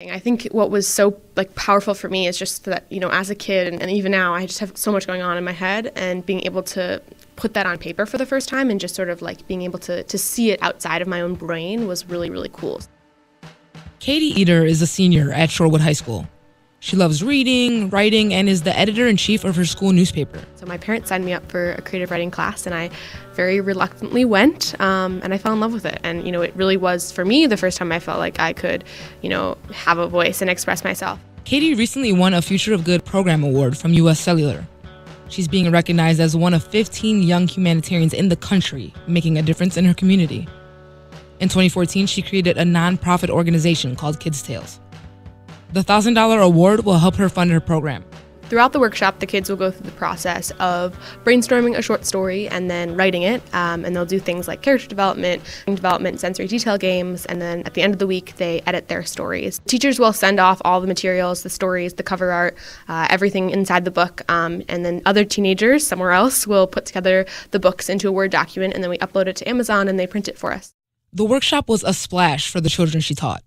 I think what was so powerful for me is just that, as a kid and even now, I just have so much going on in my head, and being able to put that on paper for the first time and just sort of being able to see it outside of my own brain was really, really cool. Katie Eder is a senior at Shorewood High School. She loves reading, writing, and is the editor-in-chief of her school newspaper. So my parents signed me up for a creative writing class, and I very reluctantly went, and I fell in love with it. And, it really was, for me, the first time I felt like I could, have a voice and express myself. Katie recently won a Future of Good Program Award from U.S. Cellular. She's being recognized as one of 15 young humanitarians in the country, making a difference in her community. In 2014, she created a nonprofit organization called Kids Tales. The $1,000 award will help her fund her program. Throughout the workshop, the kids will go through the process of brainstorming a short story and then writing it, and they'll do things like character development, sensory detail games, and then at the end of the week, they edit their stories. Teachers will send off all the materials, the stories, the cover art, everything inside the book, and then other teenagers somewhere else will put together the books into a Word document, and then we upload it to Amazon and they print it for us. The workshop was a splash for the children she taught.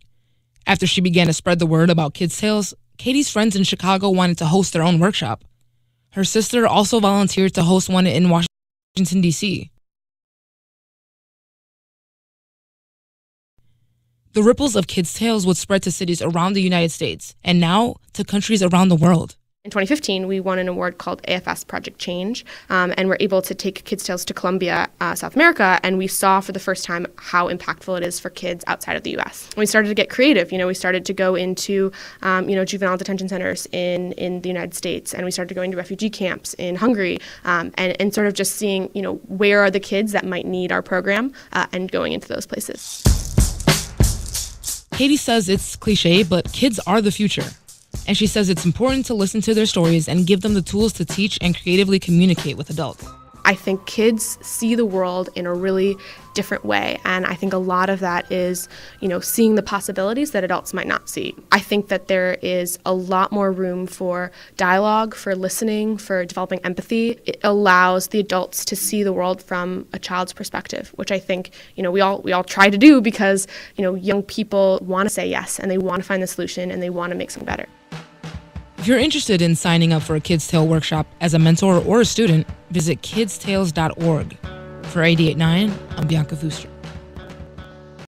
After she began to spread the word about Kids Tales, Katie's friends in Chicago wanted to host their own workshop. Her sister also volunteered to host one in Washington, D.C. The ripples of Kids Tales would spread to cities around the United States, and now to countries around the world. In 2015, we won an award called AFS Project Change, and we're able to take Kids Tales to Colombia, South America, and we saw for the first time how impactful it is for kids outside of the U.S. We started to get creative. We started to go into, juvenile detention centers in the United States, and we started going to refugee camps in Hungary, and sort of just seeing, where are the kids that might need our program, and going into those places. Katie says it's cliche, but kids are the future. And she says it's important to listen to their stories and give them the tools to teach and creatively communicate with adults. I think kids see the world in a really different way, and I think a lot of that is, seeing the possibilities that adults might not see. I think that there is a lot more room for dialogue, for listening, for developing empathy. It allows the adults to see the world from a child's perspective, which I think, we all try to do because, young people want to say yes, and they want to find the solution, and they want to make something better. If you're interested in signing up for a Kids Tale workshop as a mentor or a student, visit kidstales.org. For 88.9, I'm Bianca Fustra.